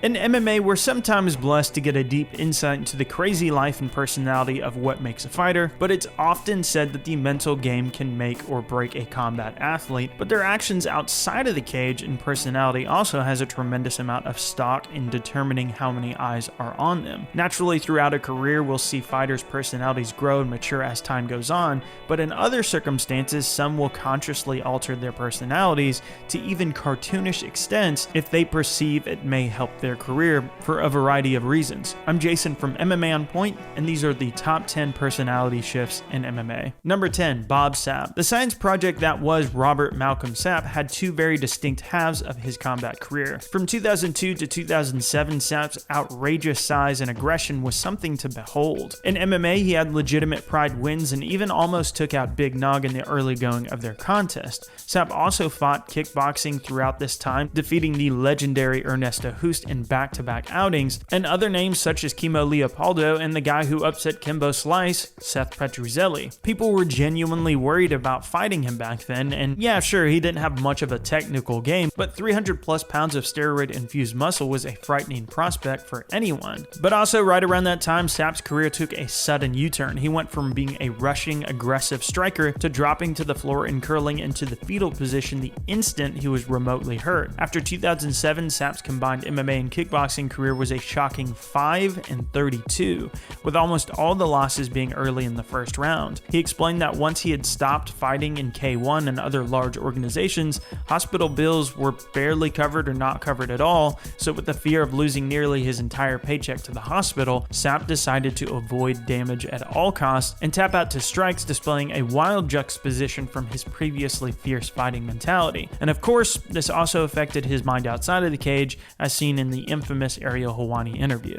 In MMA, we're sometimes blessed to get a deep insight into the crazy life and personality of what makes a fighter, but it's often said that the mental game can make or break a combat athlete, but their actions outside of the cage and personality also has a tremendous amount of stock in determining how many eyes are on them. Naturally, throughout a career, we'll see fighters' personalities grow and mature as time goes on, but in other circumstances, some will consciously alter their personalities to even cartoonish extents if they perceive it may help their career for a variety of reasons. I'm Jason from MMA On Point, and these are the top 10 personality shifts in MMA. Number 10, Bob Sapp. The science project that was Robert Malcolm Sapp had two very distinct halves of his combat career. From 2002 to 2007, Sapp's outrageous size and aggression was something to behold. In MMA, he had legitimate pride wins and even almost took out Big Nog in the early going of their contest. Sapp also fought kickboxing throughout this time, defeating the legendary Ernesto Hoost in back-to-back outings, and other names such as Kimo Leopoldo and the guy who upset Kimbo Slice, Seth Petruzzelli. People were genuinely worried about fighting him back then, and yeah, sure, he didn't have much of a technical game, but 300 plus pounds of steroid-infused muscle was a frightening prospect for anyone. But also, right around that time, Sapp's career took a sudden U-turn. He went from being a rushing, aggressive striker to dropping to the floor and curling into the fetal position the instant he was remotely hurt. After 2007, Sapp's combined MMA and kickboxing career was a shocking 5-32, with almost all the losses being early in the first round. He explained that once he had stopped fighting in K1 and other large organizations, hospital bills were barely covered or not covered at all, so with the fear of losing nearly his entire paycheck to the hospital, Sapp decided to avoid damage at all costs and tap out to strikes, displaying a wild juxtaposition from his previously fierce fighting mentality. And of course, this also affected his mind outside of the cage, as seen in the infamous Ariel Helwani interview.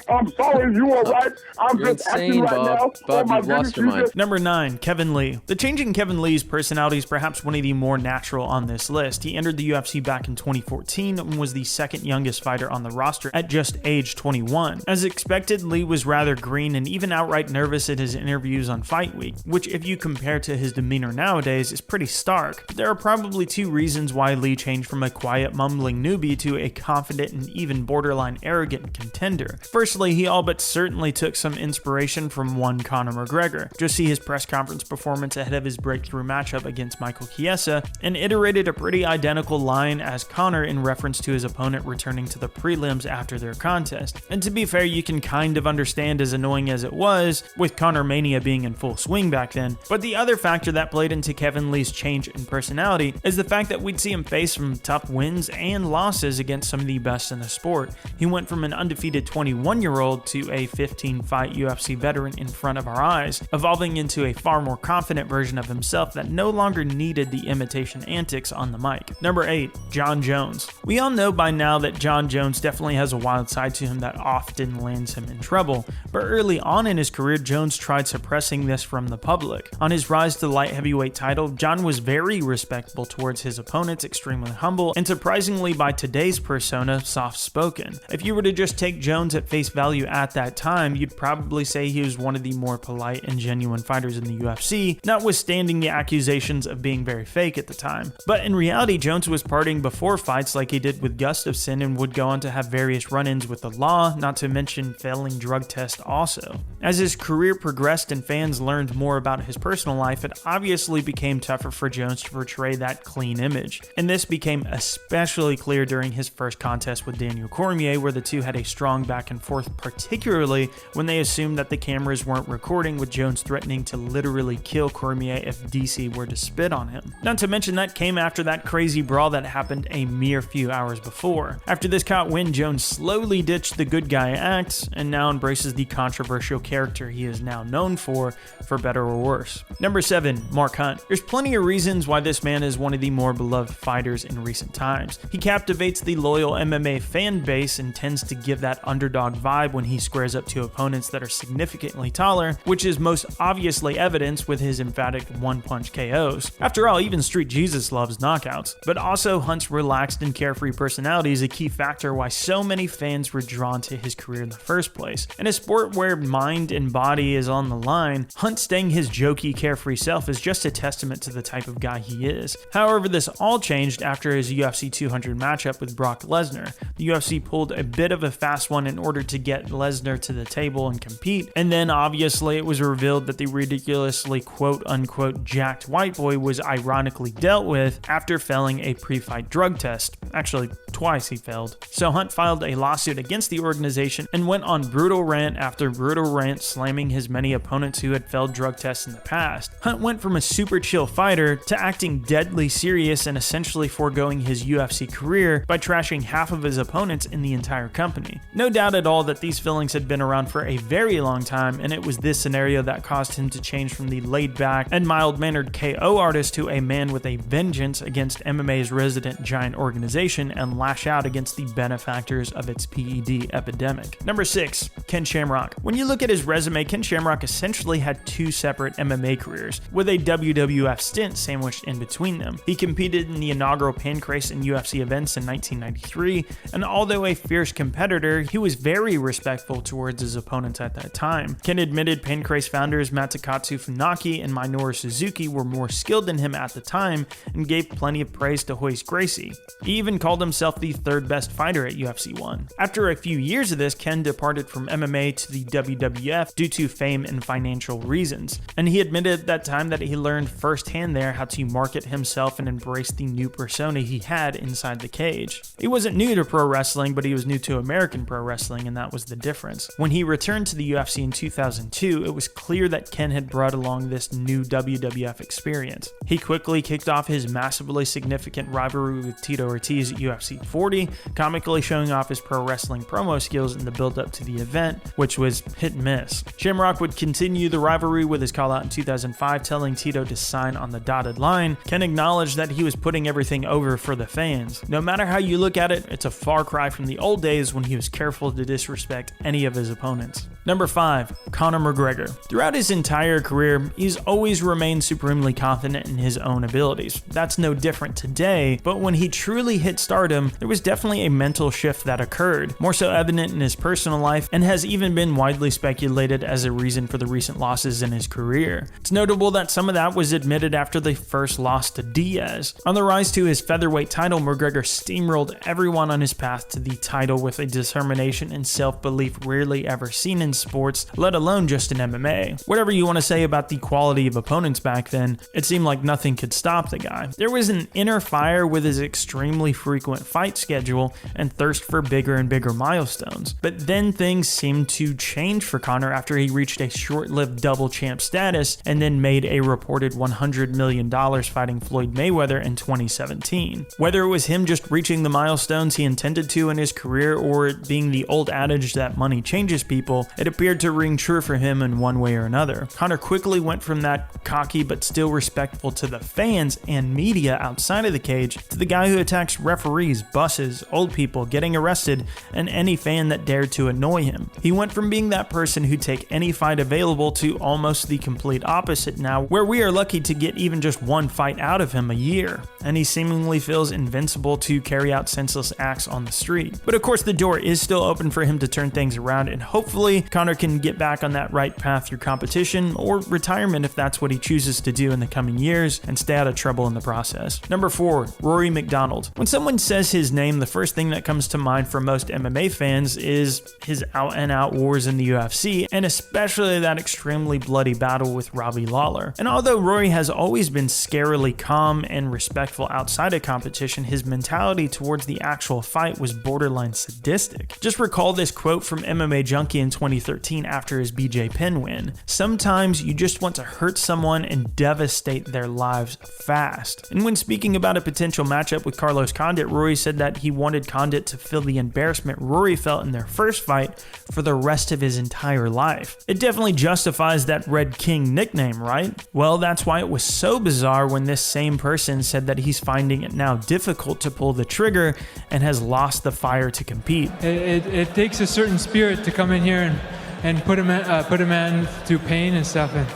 I'm sorry, you are right. I'm You're just insane, acting right Bob. now. Bob, Oh my you've lost your goodness, mind. Number 9, Kevin Lee. The change in Kevin Lee's personality is perhaps one of the more natural on this list. He entered the UFC back in 2014 and was the second youngest fighter on the roster at just age 21. As expected, Lee was rather green and even outright nervous at his interviews on Fight Week, which if you compare to his demeanor nowadays is pretty stark. There are probably two reasons why Lee changed from a quiet, mumbling newbie to a confident and even borderline arrogant contender. Firstly, he all but certainly took some inspiration from one Conor McGregor. Just see his press conference performance ahead of his breakthrough matchup against Michael Chiesa, and iterated a pretty identical line as Conor in reference to his opponent returning to the prelims after their contest. And to be fair, you can kind of understand, as annoying as it was, with Conor Mania being in full swing back then. But the other factor that played into Kevin Lee's change in personality is the fact that we'd see him face some tough wins and losses against some of the best in the sport. He went from an undefeated 21-year-old to a 15-fight UFC veteran in front of our eyes, evolving into a far more confident version of himself that no longer needed the imitation antics on the mic. Number 8, Jon Jones. We all know by now that Jon Jones definitely has a wild side to him that often lands him in trouble, but early on in his career, Jones tried suppressing this from the public. On his rise to the light heavyweight title, Jon was very respectful towards his opponents, extremely humble, and surprisingly by today's persona, soft-spoken. If you were to just take Jones at face value at that time, you'd probably say he was one of the more polite and genuine fighters in the UFC, notwithstanding the accusations of being very fake at the time. But in reality, Jones was partying before fights like he did with Gustafsson and would go on to have various run-ins with the law, not to mention failing drug tests also. As his career progressed and fans learned more about his personal life, it obviously became tougher for Jones to portray that clean image. And this became especially clear during his first contest with Daniel Cormier, where the two had a strong back and forth, particularly when they assumed that the cameras weren't recording, with Jones threatening to literally kill Cormier if DC were to spit on him. Not to mention that came after that crazy brawl that happened a mere few hours before. After this caught win, Jones slowly ditched the good guy act and now embraces the controversial character he is now known for better or worse. Number 7, Mark Hunt. There's plenty of reasons why this man is one of the more beloved fighters in recent times. He captivates the loyal MMA fan base and tends to give that underdog vibe vibe when he squares up to opponents that are significantly taller, which is most obviously evidenced with his emphatic one-punch KOs. After all, even Street Jesus loves knockouts. But also, Hunt's relaxed and carefree personality is a key factor why so many fans were drawn to his career in the first place. In a sport where mind and body is on the line, Hunt staying his jokey, carefree self is just a testament to the type of guy he is. However, this all changed after his UFC 200 matchup with Brock Lesnar. The UFC pulled a bit of a fast one in order to get Lesnar to the table and compete, and then obviously it was revealed that the ridiculously quote-unquote jacked white boy was ironically dealt with after failing a pre-fight drug test. Actually, twice he failed. So Hunt filed a lawsuit against the organization and went on brutal rant after brutal rant, slamming his many opponents who had failed drug tests in the past. Hunt went from a super chill fighter to acting deadly serious and essentially foregoing his UFC career by trashing half of his opponents in the entire company. No doubt at all that these feelings had been around for a very long time, and it was this scenario that caused him to change from the laid-back and mild-mannered KO artist to a man with a vengeance against MMA's resident giant organization and lash out against the benefactors of its PED epidemic. Number 6. Ken Shamrock. When you look at his resume, Ken Shamrock essentially had two separate MMA careers, with a WWF stint sandwiched in between them. He competed in the inaugural Pancrase and UFC events in 1993, and although a fierce competitor, he was very respectful towards his opponents at that time. Ken admitted Pancrase founders Masakatsu Funaki and Minoru Suzuki were more skilled than him at the time and gave plenty of praise to Royce Gracie. He even called himself the third best fighter at UFC 1. After a few years of this, Ken departed from MMA to the WWF due to fame and financial reasons, and he admitted at that time that he learned firsthand there how to market himself and embrace the new persona he had inside the cage. He wasn't new to pro wrestling, but he was new to American pro wrestling, and that was the difference. When he returned to the UFC in 2002, it was clear that Ken had brought along this new WWF experience. He quickly kicked off his massively significant rivalry with Tito Ortiz at UFC 40, comically showing off his pro wrestling promo skills in the build-up to the event, which was hit and miss. Shamrock would continue the rivalry with his call-out in 2005, telling Tito to sign on the dotted line. Ken acknowledged that he was putting everything over for the fans. No matter how you look at it, it's a far cry from the old days when he was careful to disrespect any of his opponents. Number 5. Conor McGregor. Throughout his entire career, he's always remained supremely confident in his own abilities. That's no different today, but when he truly hit stardom, there was definitely a mental shift that occurred, more so evident in his personal life, and has even been widely speculated as a reason for the recent losses in his career. It's notable that some of that was admitted after the first loss to Diaz. On the rise to his featherweight title, McGregor steamrolled everyone on his path to the title with a determination and self-belief rarely ever seen in sports, let alone just in MMA. Whatever you want to say about the quality of opponents back then, it seemed like nothing could stop the guy. There was an inner fire with his extremely frequent fight schedule and thirst for bigger and bigger milestones. But then things seemed to change for Conor after he reached a short-lived double champ status and then made a reported $100 million fighting Floyd Mayweather in 2017. Whether it was him just reaching the milestones he intended to in his career or it being the old adage that money changes people, it appeared to ring true for him in one way or another. Conor quickly went from that cocky but still respectful to the fans and media outside of the cage to the guy who attacks referees, buses, old people, getting arrested, and any fan that dared to annoy him. He went from being that person who'd take any fight available to almost the complete opposite now, where we are lucky to get even just one fight out of him a year, and he seemingly feels invincible to carry out senseless acts on the street. But of course the door is still open for him to turn things around, and hopefully Conor can get back on that right path through competition or retirement if that's what he chooses to do in the coming years and stay out of trouble in the process. Number 4. Rory MacDonald. When someone says his name, the first thing that comes to mind for most MMA fans is his out-and-out wars in the UFC, and especially that extremely bloody battle with Robbie Lawler. And although Rory has always been scarily calm and respectful outside of competition, his mentality towards the actual fight was borderline sadistic. Just recall this quote from MMA Junkie in 2013 2013 after his BJ Penn win. Sometimes you just want to hurt someone and devastate their lives fast. And when speaking about a potential matchup with Carlos Condit, Rory said that he wanted Condit to feel the embarrassment Rory felt in their first fight for the rest of his entire life. It definitely justifies that Red King nickname, right? Well, that's why it was so bizarre when this same person said that he's finding it now difficult to pull the trigger and has lost the fire to compete. It takes a certain spirit to come in here and put a man through pain and stuff, and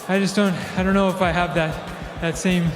I don't know if I have that same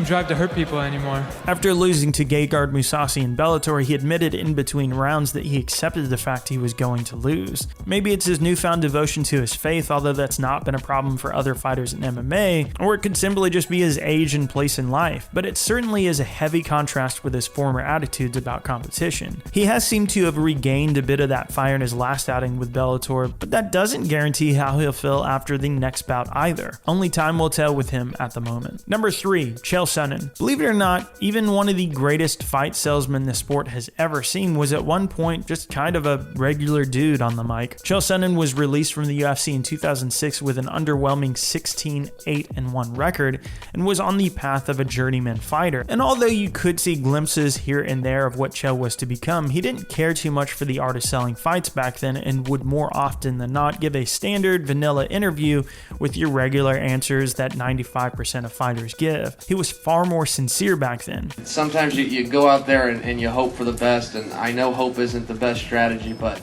drive to hurt people anymore. After losing to Gegard Mousasi in Bellator, he admitted in between rounds that he accepted the fact he was going to lose. Maybe it's his newfound devotion to his faith, although that's not been a problem for other fighters in MMA, or it could simply just be his age and place in life, but it certainly is a heavy contrast with his former attitudes about competition. He has seemed to have regained a bit of that fire in his last outing with Bellator, but that doesn't guarantee how he'll feel after the next bout either. Only time will tell with him at the moment. Number 3. Chael Sonnen. Believe it or not, even one of the greatest fight salesmen the sport has ever seen was at one point just kind of a regular dude on the mic. Chael Sonnen was released from the UFC in 2006 with an underwhelming 16-8-1 record and was on the path of a journeyman fighter. And although you could see glimpses here and there of what Chael was to become, he didn't care too much for the art of selling fights back then and would more often than not give a standard vanilla interview with your regular answers that 95% of fighters give. He was far more sincere back then. Sometimes you go out there and you hope for the best, and I know hope isn't the best strategy, but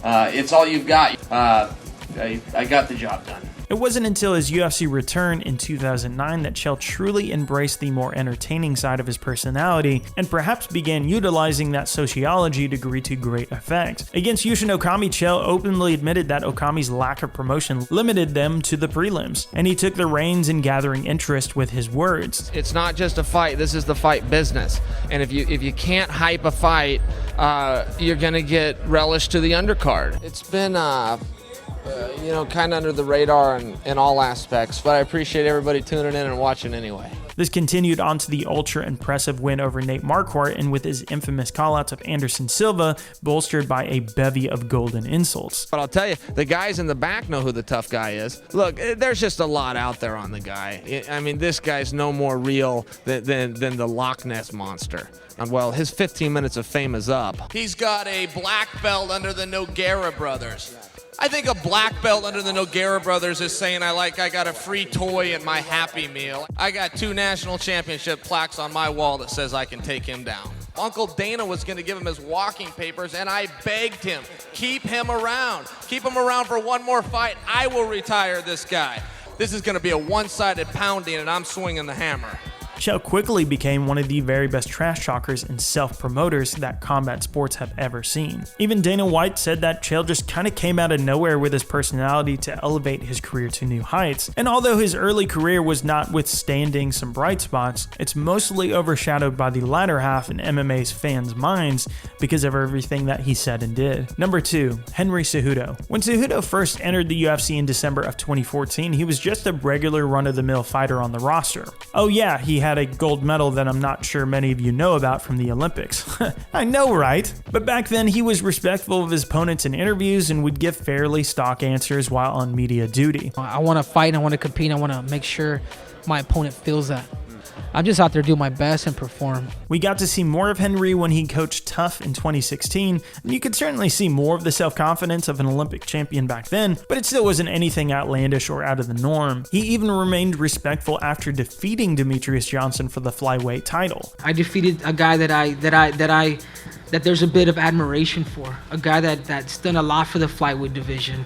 it's all you've got. I got the job done. It wasn't until his UFC return in 2009 that Chael truly embraced the more entertaining side of his personality and perhaps began utilizing that sociology degree to great effect. Against Yushin Okami, Chael openly admitted that Okami's lack of promotion limited them to the prelims, and he took the reins in gathering interest with his words. It's not just a fight, this is the fight business. And if you can't hype a fight, you're gonna get relished to the undercard. It's been kind of under the radar in all aspects, but I appreciate everybody tuning in and watching anyway. This continued on to the ultra-impressive win over Nate Marquardt, and with his infamous callouts of Anderson Silva, bolstered by a bevy of golden insults. But I'll tell you, the guys in the back know who the tough guy is. Look, there's just a lot out there on the guy. I mean, this guy's no more real than the Loch Ness Monster. Well, his 15 minutes of fame is up. He's got a black belt under the Nogueira brothers. I think a black belt under the Nogueira brothers is saying I got a free toy in my Happy Meal. I got 2 national championship plaques on my wall that says I can take him down. Uncle Dana was going to give him his walking papers, and I begged him, keep him around. Keep him around for one more fight. I will retire this guy. This is going to be a one-sided pounding, and I'm swinging the hammer. Chael quickly became one of the very best trash talkers and self-promoters that combat sports have ever seen. Even Dana White said that Chael just kind of came out of nowhere with his personality to elevate his career to new heights. And although his early career was notwithstanding some bright spots, it's mostly overshadowed by the latter half in MMA's fans' minds because of everything that he said and did. Number 2, Henry Cejudo. When Cejudo first entered the UFC in December of 2014, he was just a regular run-of-the-mill fighter on the roster. Oh yeah, he had a gold medal that I'm not sure many of you know about from the Olympics. I know, right? But back then, he was respectful of his opponents in interviews and would give fairly stock answers while on media duty. I want to fight, I want to compete, I want to make sure my opponent feels that. I'm just out there doing my best and perform. We got to see more of Henry when he coached Tough in 2016, and you could certainly see more of the self-confidence of an Olympic champion back then, but it still wasn't anything outlandish or out of the norm. He even remained respectful after defeating Demetrius Johnson for the flyweight title. I defeated a guy that there's a bit of admiration for, a guy that's done a lot for the flyweight division.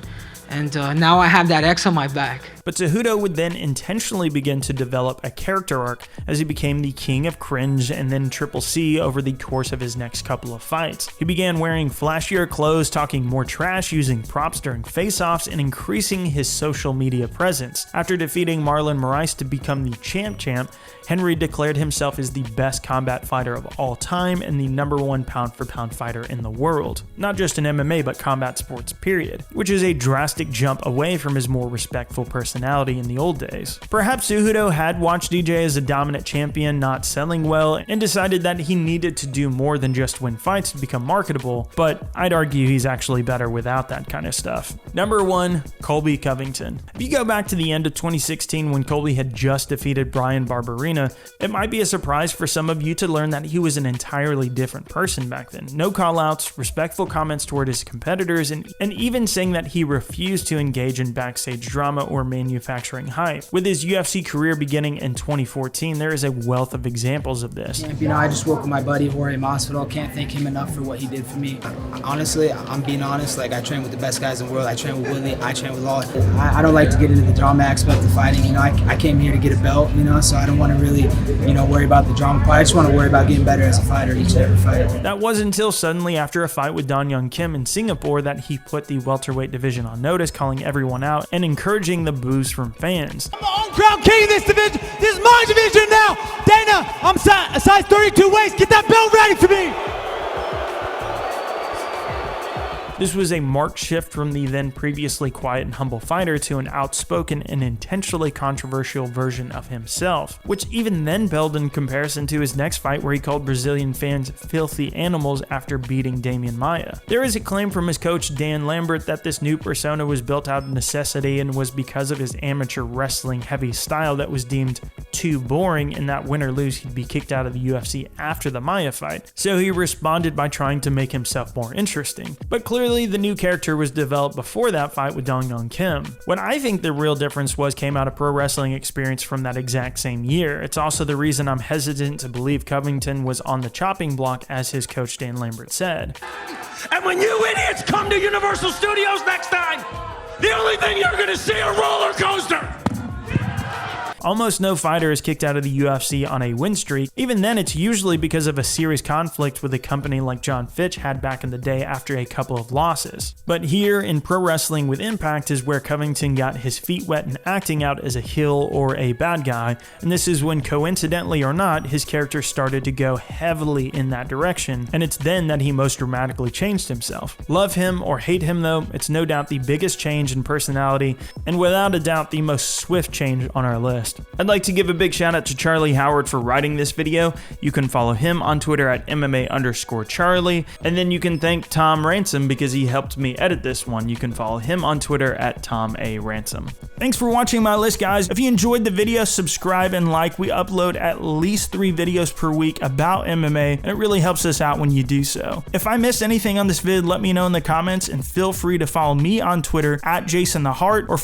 And now I have that X on my back. But Cejudo would then intentionally begin to develop a character arc as he became the king of cringe and then Triple C over the course of his next couple of fights. He began wearing flashier clothes, talking more trash, using props during face-offs, and increasing his social media presence. After defeating Marlon Moraes to become the champ, Henry declared himself as the best combat fighter of all time and the #1 pound-for-pound fighter in the world. Not just in MMA, but combat sports, period. Which is a drastic jump away from his more respectful personality personality in the old days. Perhaps Cejudo had watched DJ as a dominant champion not selling well and decided that he needed to do more than just win fights to become marketable, but I'd argue he's actually better without that kind of stuff. Number 1, Colby Covington. If you go back to the end of 2016 when Colby had just defeated Bryan Barberena, it might be a surprise for some of you to learn that he was an entirely different person back then. No callouts, respectful comments toward his competitors, and even saying that he refused to engage in backstage drama or manufacturing hype. With his UFC career beginning in 2014, there is a wealth of examples of this. You know, I just woke with my buddy Rory MacDonald. Can't thank him enough for what he did for me. Honestly, I'm being honest. Like, I train with the best guys in the world. I train with Willie. I train with Law. I don't like to get into the drama aspect of fighting. You know, I came here to get a belt. You know, so I don't want to really, worry about the drama part. I just want to worry about getting better as a fighter each and every fight. That was until suddenly after a fight with Don Young Kim in Singapore that he put the welterweight division on notice, calling everyone out and encouraging the boos from fans. I'm the on-ground king of this division. This is my division now. Dana, I'm a size 32 waist. Get that belt ready for me. This was a marked shift from the then previously quiet and humble fighter to an outspoken and intentionally controversial version of himself, which even then paled in comparison to his next fight where he called Brazilian fans filthy animals after beating Damian Maia. There is a claim from his coach Dan Lambert that this new persona was built out of necessity and was because of his amateur wrestling heavy style that was deemed too boring, and that win or lose he'd be kicked out of the UFC after the Maia fight. So he responded by trying to make himself more interesting. But clearly the new character was developed before that fight with Dong Young Kim. What I think the real difference came out of pro wrestling experience from that exact same year. It's also the reason I'm hesitant to believe Covington was on the chopping block, as his coach Dan Lambert said. And when you idiots come to Universal Studios next time, the only thing you're going to see are roller coaster. Almost no fighter is kicked out of the UFC on a win streak. Even then, it's usually because of a serious conflict with a company like John Fitch had back in the day after a couple of losses. But here in Pro Wrestling with Impact is where Covington got his feet wet and acting out as a heel or a bad guy, and this is when, coincidentally or not, his character started to go heavily in that direction, and it's then that he most dramatically changed himself. Love him or hate him though, it's no doubt the biggest change in personality, and without a doubt the most swift change on our list. I'd like to give a big shout out to Charlie Howard for writing this video. You can follow him on Twitter at MMA_Charlie, and then you can thank Tom Ransom because he helped me edit this one. You can follow him on Twitter at Tom A. Ransom. Thanks for watching my list, guys. If you enjoyed the video, subscribe and like. We upload at least 3 videos per week about MMA, and it really helps us out when you do so. If I missed anything on this vid, let me know in the comments, and feel free to follow me on Twitter at Jason the Heart, or